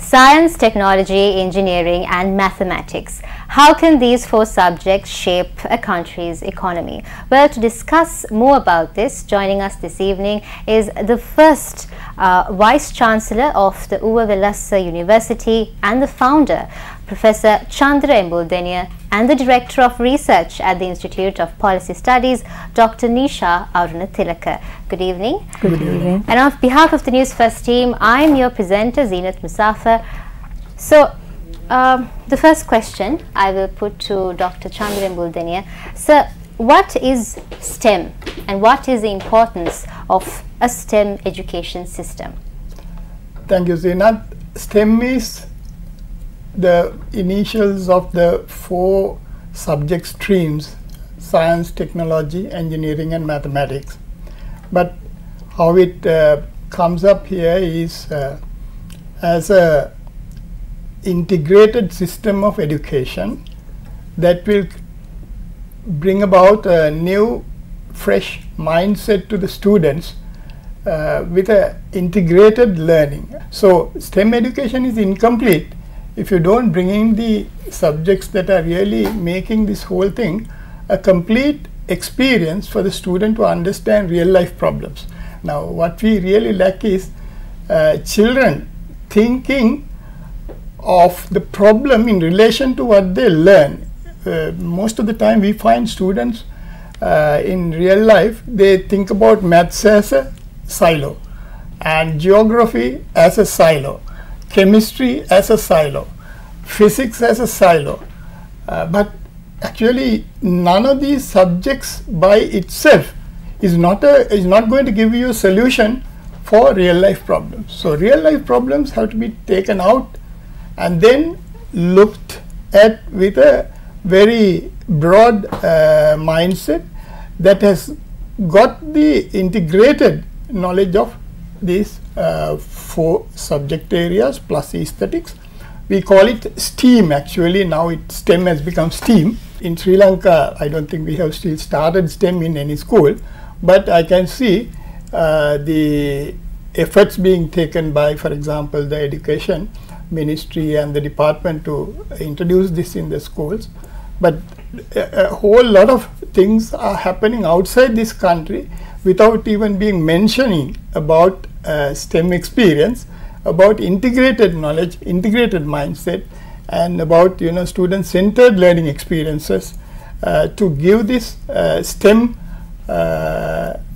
Science, technology, engineering and mathematics. How can these four subjects shape a country's economy? Well, to discuss more about this, joining us this evening is the first Vice Chancellor of the Uva Velassa University and the founder, Professor Chandra Embuldenniya, and the Director of Research at the Institute of Policy Studies, Dr. Nisha Arunathilaka. Good evening. Good evening. And on behalf of the Newsfirst team, I am your presenter, Zeenat Musafir. So, the first question I will put to Dr. Chandra Embuldenniya. Sir, what is STEM and what is the importance of a STEM education system? Thank you, Zeenat. STEM is the initials of the four subject streams: science, technology, engineering and mathematics. But how it comes up here is as a integrated system of education that will bring about a new fresh mindset to the students with a integrated learning. So STEM education is incomplete if you don't bring in the subjects that are really making this whole thing a complete experience for the student to understand real life problems. Now what we really lack is children thinking of the problem in relation to what they learn. Most of the time we find students in real life, they think about maths as a silo and geography as a silo, chemistry as a silo, physics as a silo, but actually none of these subjects by itself is not going to give you a solution for real life problems. So real life problems have to be taken out and then looked at with a very broad mindset that has got the integrated knowledge of these four subject areas plus aesthetics. We call it STEAM. Actually now STEM has become STEAM. In Sri Lanka, I don't think we have still started STEM in any school, but I can see the efforts being taken by, for example, the Education Ministry and the department to introduce this in the schools. But a whole lot of things are happening outside this country without even being mentioning about STEM experience, about integrated knowledge, integrated mindset, and about student-centered learning experiences to give this STEM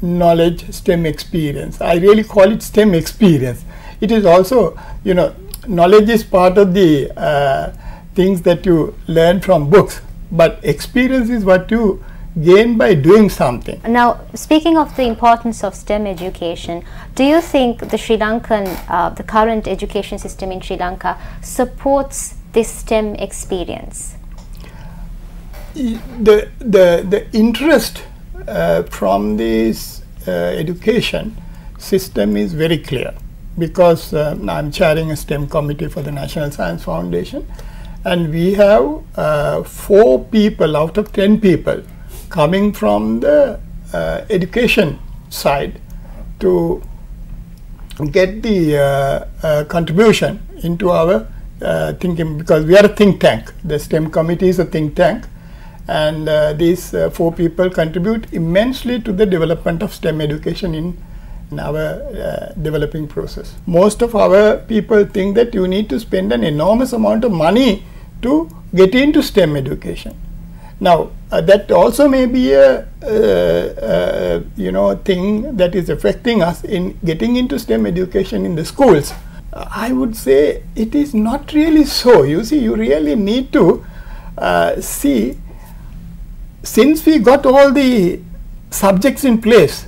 knowledge, STEM experience. I really call it STEM experience. It is also, knowledge is part of the things that you learn from books, but experience is what you gain by doing something. Now, speaking of the importance of STEM education, do you think the Sri Lankan, the current education system in Sri Lanka supports this STEM experience? The interest from this education system is very clear, because I'm chairing a STEM committee for the National Science Foundation, and we have 4 people out of 10 people coming from the education side to get the contribution into our thinking, because we are a think tank. The STEM committee is a think tank, and these 4 people contribute immensely to the development of STEM education in our developing process. Most of our people think that you need to spend an enormous amount of money to get into STEM education. Now that also may be a thing that is affecting us in getting into STEM education in the schools. I would say it is not really so. You see, you really need to see, since we got all the subjects in place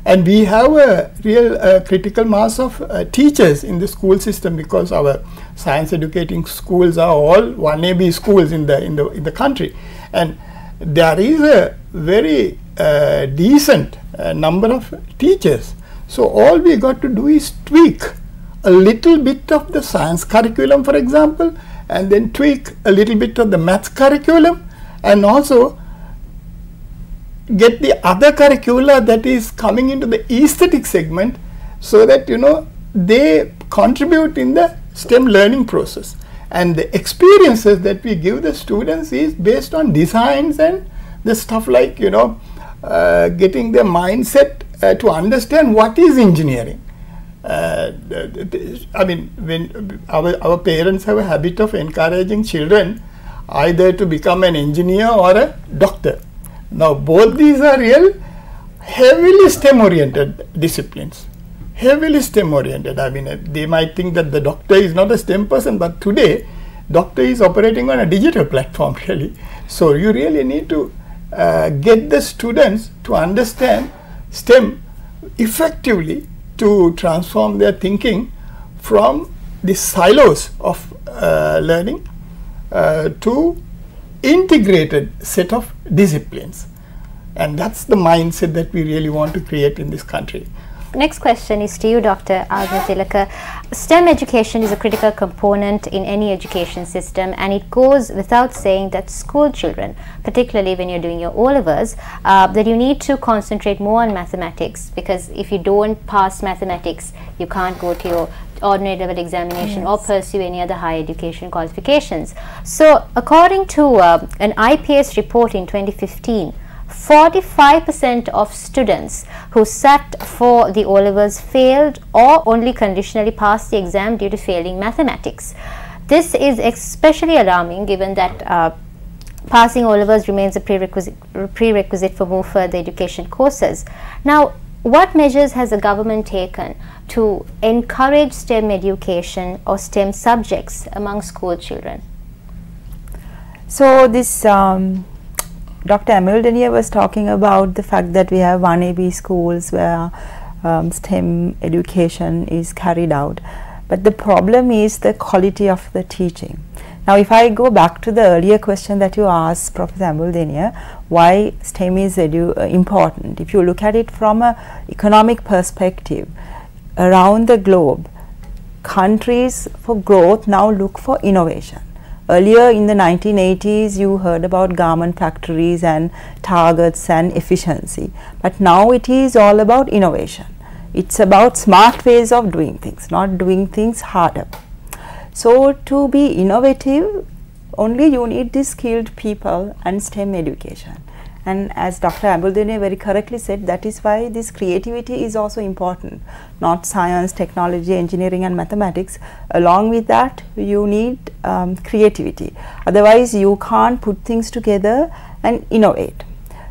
and we have a real critical mass of teachers in the school system, because our science educating schools are all 1AB schools in the country, and there is a very decent number of teachers. So all we got to do is tweak a little bit of the science curriculum, for example, and then tweak a little bit of the maths curriculum, and also get the other curricula that is coming into the aesthetic segment, so that they contribute in the STEM learning process. And the experiences that we give the students is based on designs and the stuff like, you know, getting their mindset to understand what is engineering. I mean, when our parents have a habit of encouraging children either to become an engineer or a doctor. Now, both these are real heavily STEM oriented disciplines. Heavily STEM oriented. I mean, they might think that the doctor is not a STEM person, but today, doctor is operating on a digital platform really. So, you really need to get the students to understand STEM effectively to transform their thinking from the silos of learning to integrated set of disciplines. And that's the mindset that we really want to create in this country. Next question is to you, Dr. Tilaka. STEM education is a critical component in any education system, and it goes without saying that school children, particularly when you're doing your O-levels, that you need to concentrate more on mathematics, because if you don't pass mathematics, you can't go to your ordinary level examination or pursue any other higher education qualifications. So, according to an IPS report in 2015, 45% of students who sat for the O-levels failed or only conditionally passed the exam due to failing mathematics. This is especially alarming given that passing O-levels remains a prerequisite for more further education courses. Now, what measures has the government taken to encourage STEM education or STEM subjects among school children? So, this Dr. Emil Denier was talking about the fact that we have 1AB schools where STEM education is carried out, but the problem is the quality of the teaching. Now, if I go back to the earlier question that you asked, Professor Emil Denier, why STEM is important. If you look at it from an economic perspective, around the globe, countries for growth now look for innovation. Earlier in the 1980s, you heard about garment factories and targets and efficiency, but now it is all about innovation. It's about smart ways of doing things, not doing things harder. So, to be innovative, only you need the skilled people and STEM education. And as Dr. Abuldené very correctly said, that is why this creativity is also important, not science, technology, engineering and mathematics. Along with that, you need creativity. Otherwise, you can't put things together and innovate.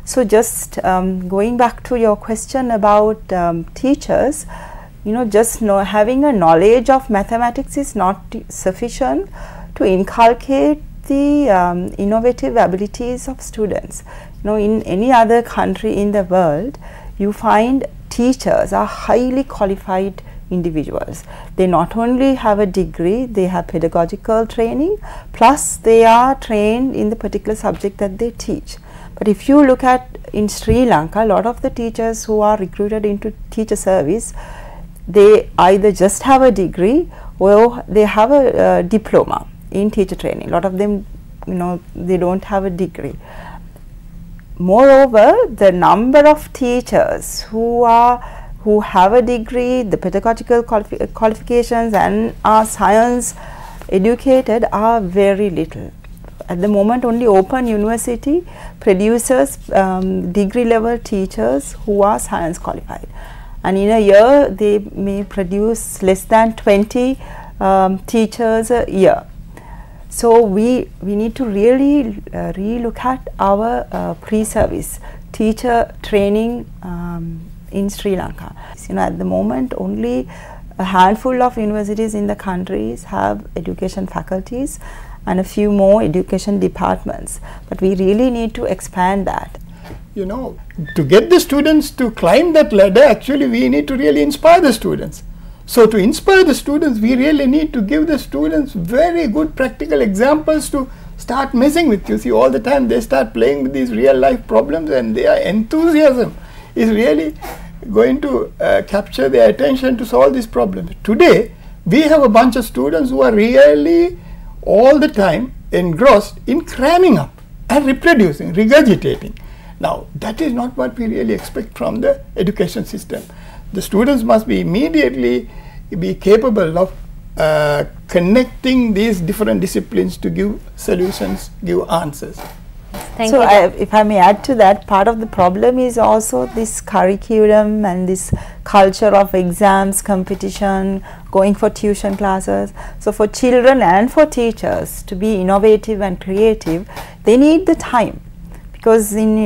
So, just going back to your question about teachers, you know, just having a knowledge of mathematics is not sufficient to inculcate the innovative abilities of students. You know, in any other country in the world, you find teachers are highly qualified individuals. They not only have a degree, they have pedagogical training, plus they are trained in the particular subject that they teach. But if you look at in Sri Lanka, a lot of the teachers who are recruited into teacher service, they either just have a degree or they have a diploma in teacher training. A lot of them, you know, they don't have a degree. Moreover, the number of teachers who have a degree, the pedagogical qualifications and are science educated are very little. At the moment, only Open University produces degree level teachers who are science qualified, and in a year they may produce less than 20 teachers a year. So, we need to really relook at our pre-service teacher training in Sri Lanka. You know, at the moment only a handful of universities in the countries have education faculties and a few more education departments, but we really need to expand that. You know, to get the students to climb that ladder, actually we need to really inspire the students. So, to inspire the students, we really need to give the students very good practical examples to start messing with. You see, all the time they start playing with these real life problems, and their enthusiasm is really going to capture their attention to solve these problems. Today, we have a bunch of students who are really all the time engrossed in cramming up and reproducing, regurgitating. Now, that is not what we really expect from the education system. The students must be immediately be capable of connecting these different disciplines to give solutions, give answers. Thank So you. if I may add to that, part of the problem is also this curriculum and this culture of exams, competition, going for tuition classes. So for children and for teachers to be innovative and creative, they need the time, because in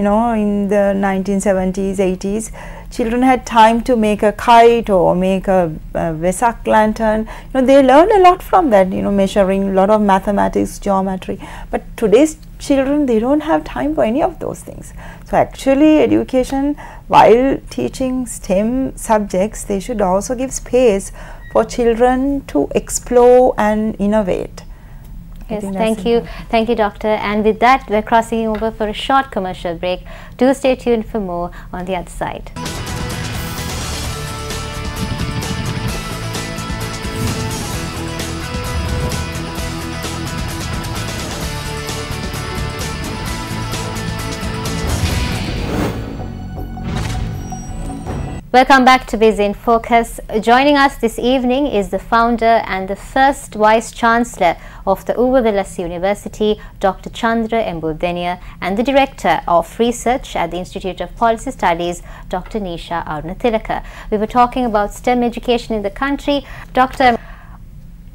the 1970s, 80s, children had time to make a kite or make a Vesak lantern. They learned a lot from that, measuring, a lot of mathematics, geometry. But today's children, they don't have time for any of those things. So actually education, while teaching STEM subjects, they should also give space for children to explore and innovate. Yes, thank you. Thank you, Doctor. And with that, we're crossing over for a short commercial break. Do stay tuned for more on the other side. Welcome back to Busy in Focus. Joining us this evening is the founder and the first Vice Chancellor of the Uvavillas University, Dr. Chandra Embudenia, and the Director of Research at the Institute of Policy Studies, Dr. Nisha Arunathilaka. We were talking about STEM education in the country. Doctor,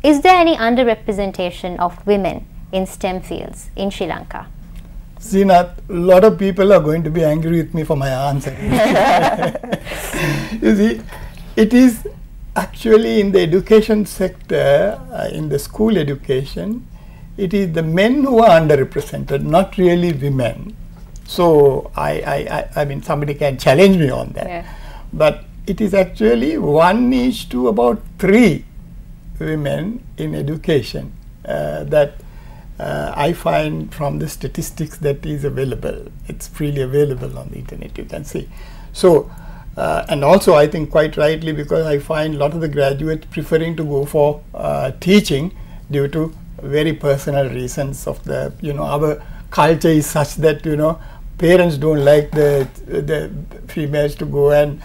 is there any underrepresentation of women in STEM fields in Sri Lanka? Zeenat, a lot of people are going to be angry with me for my answer. You see, it is actually in the education sector, in the school education, it is the men who are underrepresented, not really women. So I mean, somebody can challenge me on that. Yeah. But it is actually 1 to about 3 women in education that I find from the statistics that is available. It's freely available on the internet, you can see. So, and also I think quite rightly, because I find a lot of the graduates preferring to go for teaching due to very personal reasons of the, our culture is such that, parents don't like the females to go and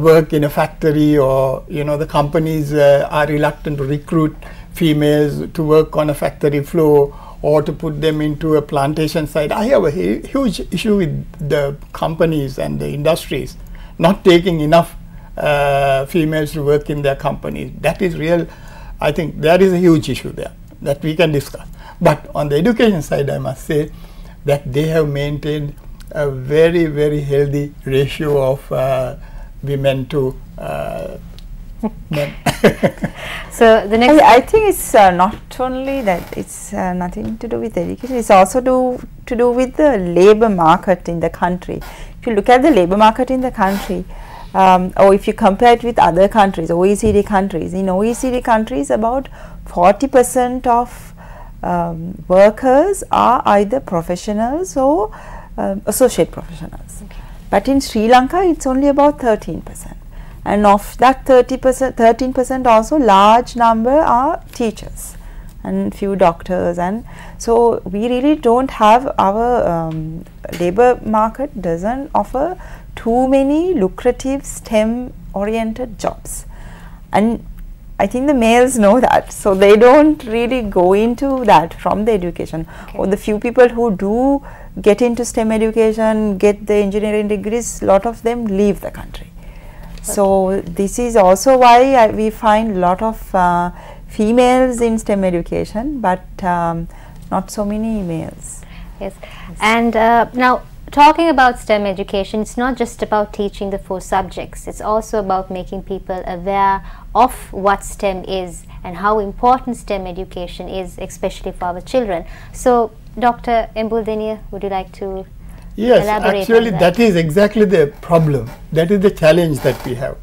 work in a factory, or, the companies are reluctant to recruit females to work on a factory floor or to put them into a plantation site. I have a huge issue with the companies and the industries not taking enough females to work in their companies. That is real. I think there is a huge issue there that we can discuss. But on the education side, I must say that they have maintained a very, very healthy ratio of women to men. So the next, I think it's not only that, it's nothing to do with education, it's also to do with the labor market in the country. If you look at the labor market in the country, or if you compare it with other countries, OECD countries, in OECD countries about 40% of workers are either professionals or associate professionals. Okay. But in Sri Lanka it's only about 13%. And of that 13% also, large number are teachers and few doctors, and so we really don't have, our labor market doesn't offer too many lucrative STEM oriented jobs, and I think the males know that, so they don't really go into that from the education. Okay. Or the few people who do get into STEM education, get the engineering degrees, lot of them leave the country. So this is also why we find a lot of females in STEM education, but not so many males. yes. And now, talking about STEM education, it's not just about teaching the 4 subjects. It's also about making people aware of what STEM is and how important STEM education is, especially for our children. So, Dr. Embudenia, would you like to elaborate actually on that is exactly the problem. That is the challenge that we have.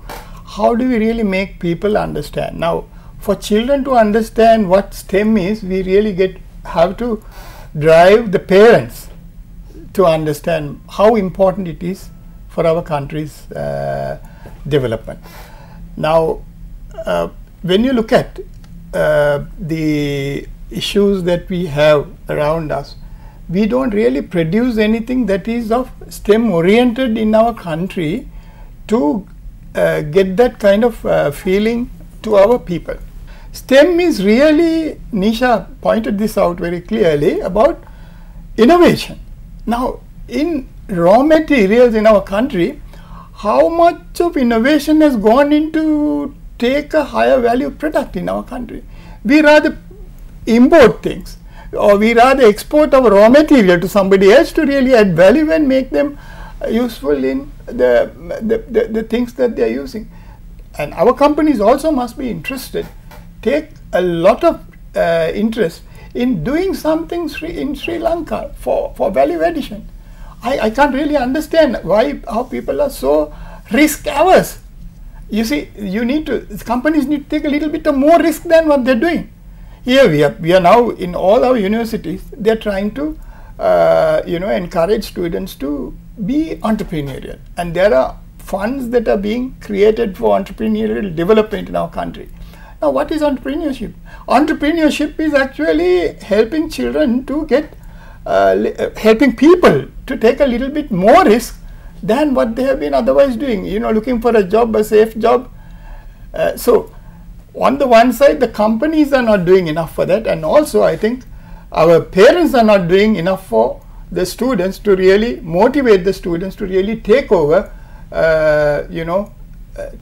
How do we really make people understand? Now, for children to understand what STEM is, we really have to drive the parents to understand how important it is for our country's development. Now, when you look at the issues that we have around us, we don't really produce anything that is of STEM oriented in our country to get that kind of feeling to our people. STEM is really, Nisha pointed this out very clearly, about innovation. Now, in raw materials in our country, how much of innovation has gone into take a higher value product in our country? We rather import things, or we rather export our raw material to somebody else to really add value and make them useful in the things that they are using. And our companies also must be interested, take a lot of interest in doing something in Sri Lanka for value addition. I can't really understand how people are so risk averse. You see, companies need to take a little bit of more risk than what they're doing. Here we are now in all our universities, they're trying to encourage students to be entrepreneurial, and there are funds that are being created for entrepreneurial development in our country. Now, what is entrepreneurship? Entrepreneurship is actually helping children to get, helping people to take a little bit more risk than what they have been otherwise doing, looking for a job, a safe job. So, on the one side, the companies are not doing enough for that, and also I think our parents are not doing enough for the students to really motivate the students to really take over,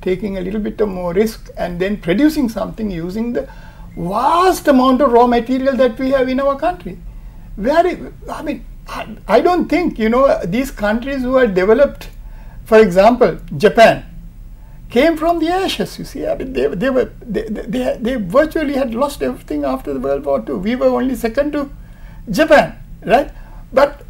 taking a little bit of more risk and then producing something using the vast amount of raw material that we have in our country. I don't think, these countries who are developed, for example, Japan, came from the ashes. You see, I mean, they virtually had lost everything after the World War II. We were only second to Japan, right? But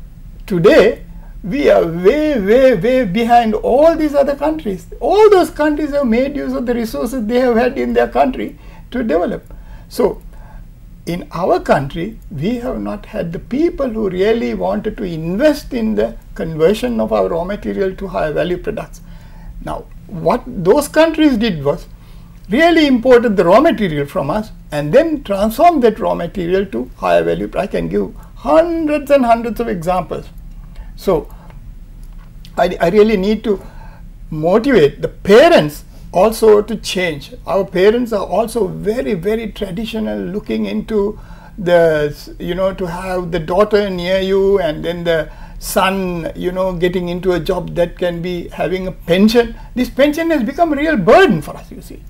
today we are way behind all these other countries. All those countries have made use of the resources they have had in their country to develop. So, in our country, we have not had the people who really wanted to invest in the conversion of our raw material to higher value products. Now, what those countries did was really imported the raw material from us and then transformed that raw material to higher value. I can give hundreds and hundreds of examples. So, I really need to motivate the parents also to change. Our parents are also very traditional, looking into the, to have the daughter near you and then the son, getting into a job that can be having a pension. This pension has become a real burden for us, you see.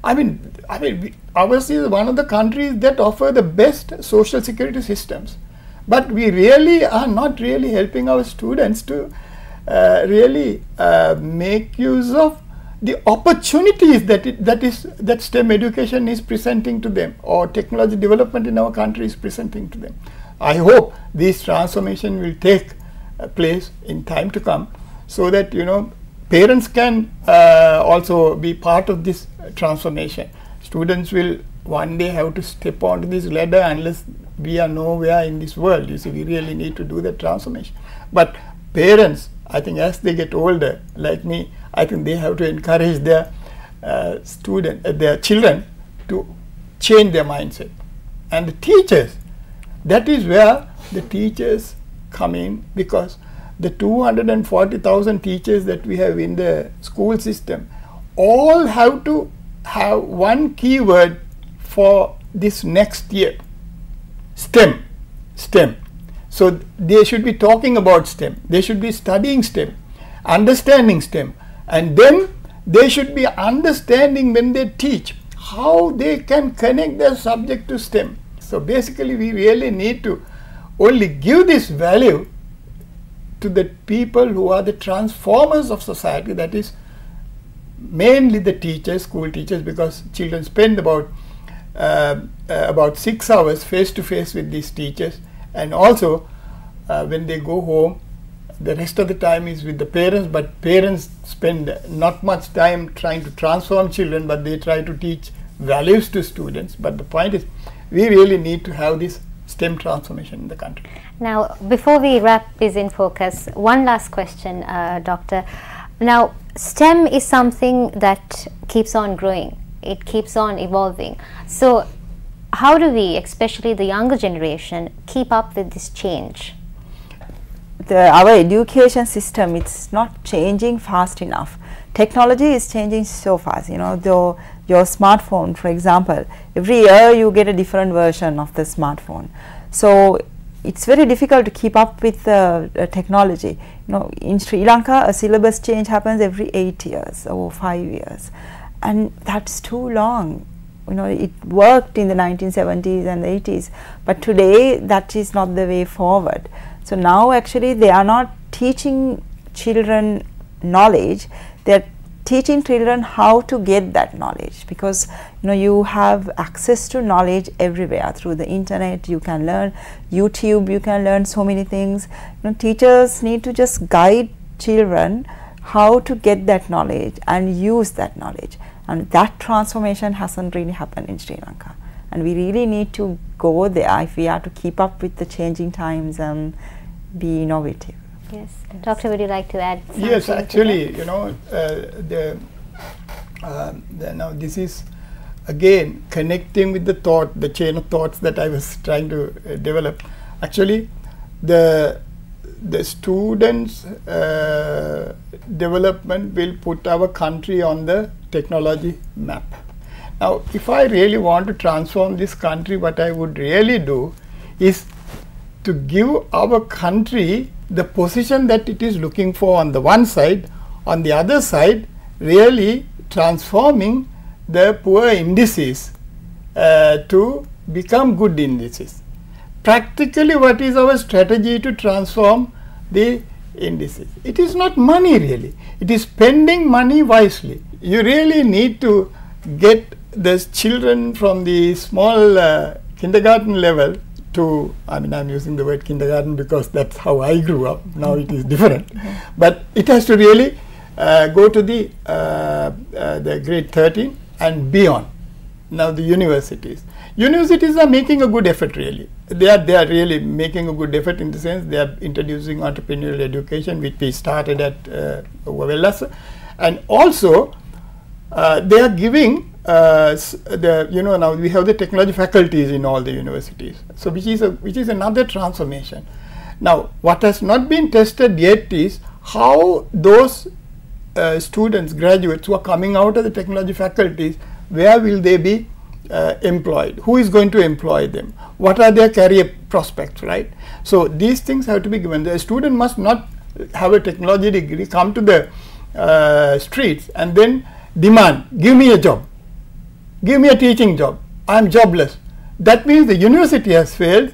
I mean, ours is one of the countries that offer the best social security systems. But we really are not really helping our students to really make use of the opportunities that STEM education is presenting to them, or technology development in our country is presenting to them. I hope this transformation will take place in time to come, so that parents can also be part of this transformation. Students will one day have to step onto this ladder unless we are nowhere in this world. You see, we really need to do the transformation. But parents, I think as they get older, like me, I think they have to encourage their their children to change their mindset. And the teachers, that is where the teachers come in, because the 240,000 teachers that we have in the school system all have to have one keyword for this next year: STEM. So they should be talking about STEM, they should be studying STEM, understanding STEM, and then they should be understanding, when they teach, how they can connect their subject to STEM. So basically we really need to only give this value to the people who are the transformers of society, that is mainly the teachers, school teachers, because children spend about 6 hours face to face with these teachers, and also when they go home, the rest of the time is with the parents, but parents spend not much time trying to transform children, but they try to teach values to students. But the point is, we really need to have this STEM transformation in the country. Now, before we wrap this in focus, one last question, Doctor. Now, STEM is something that keeps on growing, it keeps on evolving. So, how do we, especially the younger generation, keep up with this change? Our education system, it's not changing fast enough. technology is changing so fast. You know, though your smartphone, for example, every year you get a different version of the smartphone. So it's very difficult to keep up with technology. You know, in Sri Lanka, a syllabus change happens every 8 years or 5 years, and that's too long. You know, it worked in the 1970s and the 80s, but today that is not the way forward. So now actually they are not teaching children knowledge, they are teaching children how to get that knowledge, because you know, you have access to knowledge everywhere through the internet. You can learn YouTube, you can learn so many things. You know, teachers need to just guide children how to get that knowledge and use that knowledge, and that transformation hasn't really happened in Sri Lanka, and we really need to go there if we are to keep up with the changing times and be innovative. Yes. Doctor, would you like to add something? Yes, actually, you know, now this is again connecting with the thought, the chain of thoughts that I was trying to develop. Actually, the students' development will put our country on the technology map. Now, if I really want to transform this country, what I would really do is to give our country the position that it is looking for on the one side, on the other side really transforming the poor indices to become good indices. Practically, what is our strategy to transform the indices? It is not money really, it is spending money wisely. You really need to get the children from the small kindergarten level to, I mean, I'm using the word kindergarten because that's how I grew up. Now it is different, but it has to really go to the grade 13 and beyond. Now the universities are making a good effort really. They are really making a good effort in the sense they are introducing entrepreneurial education, which we started at Wellassa, and also they are giving now we have the technology faculties in all the universities, so which is another transformation. Now what has not been tested yet is how those students, graduates who are coming out of the technology faculties, where will they be employed, who is going to employ them, what are their career prospects, right? So these things have to be given. The student must not have a technology degree, come to the streets and then demand, give me a job, give me a teaching job, I am jobless. That means the university has failed,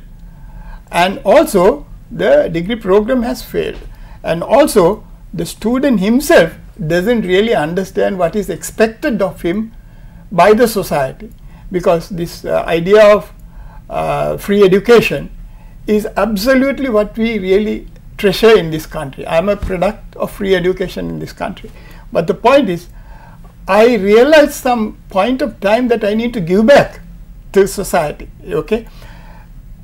and also the degree program has failed, and also the student himself doesn't really understand what is expected of him by the society, because this idea of free education is absolutely what we really treasure in this country. I am a product of free education in this country, but the point is, I realized some point of time that I need to give back to society, okay?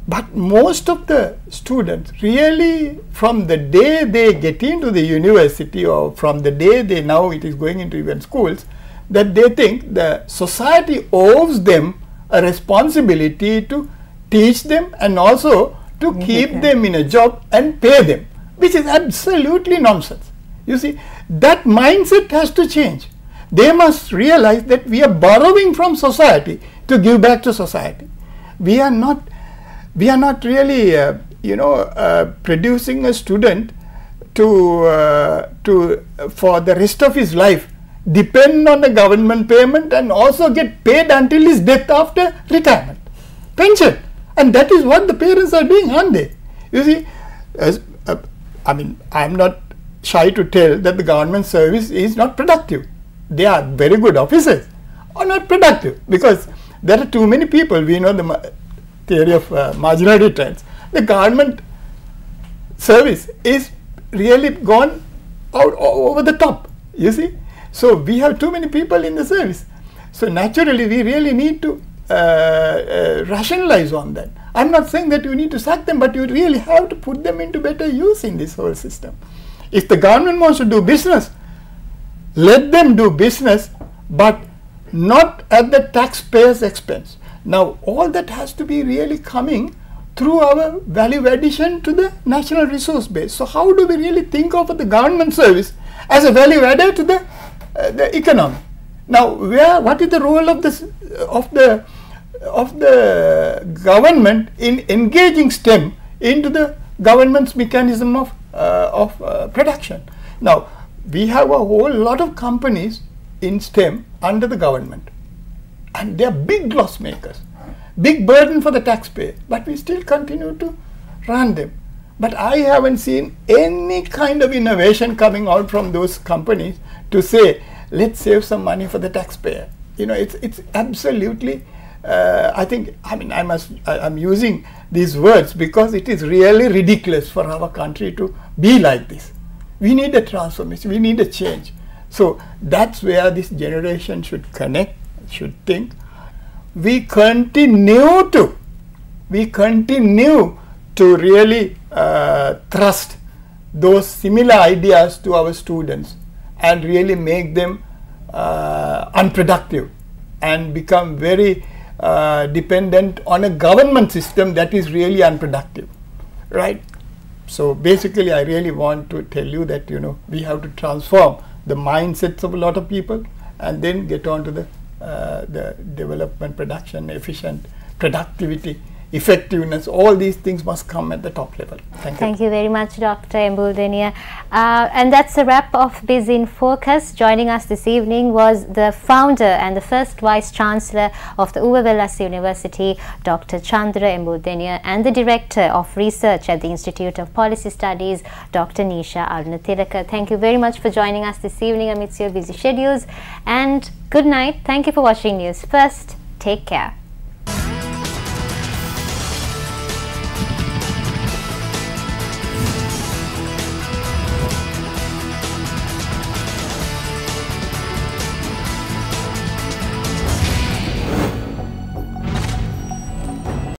But most of the students really, from the day they get into the university or from the day they now it is going into even schools, that they think the society owes them a responsibility to teach them and also to keep them in a job and pay them, which is absolutely nonsense. You see, that mindset has to change. They must realize that we are borrowing from society to give back to society. We are not really producing a student to for the rest of his life depend on the government payment and also get paid until his death after retirement, pension. And that is what the parents are doing, aren't they? You see, I mean, I am not shy to tell that the government service is not productive. They are very good officers, or not productive, because there are too many people. We know the theory of marginality trends. The government service is really gone out over the top, you see. So we have too many people in the service. So naturally we really need to rationalize on that. I'm not saying that you need to sack them, but you really have to put them into better use in this whole system. If the government wants to do business, let them do business, but not at the taxpayer's expense. Now all that has to be really coming through our value addition to the national resource base. So how do we really think of the government service as a value adder to the the economy. Now, what is the role of this of the government in engaging STEM into the government's mechanism of production? Now, we have a whole lot of companies in STEM under the government, and they are big loss makers, big burden for the taxpayer, but we still continue to run them. But I haven't seen any kind of innovation coming out from those companies to say, let's save some money for the taxpayer. You know, it's absolutely, I'm using these words because it is really ridiculous for our country to be like this. We need a transformation, we need a change. So that's where this generation should connect, should think. We continue to really thrust those similar ideas to our students and really make them unproductive and become very dependent on a government system that is really unproductive, right? So basically, I really want to tell you that, you know, we have to transform the mindsets of a lot of people and then get on to the development, production, efficient, productivity, effectiveness. All these things must come at the top level. Thank you very much, Dr. Embuldeniya. And that's a wrap of Biz in Focus. Joining us this evening was the founder and the first Vice Chancellor of the Uva University, Dr. Chandra Embuldeniya, and the Director of Research at the Institute of Policy Studies, Dr. Nisha Arunatilaka. Thank you very much for joining us this evening amidst your busy schedules. And good night. Thank you for watching News First. Take care.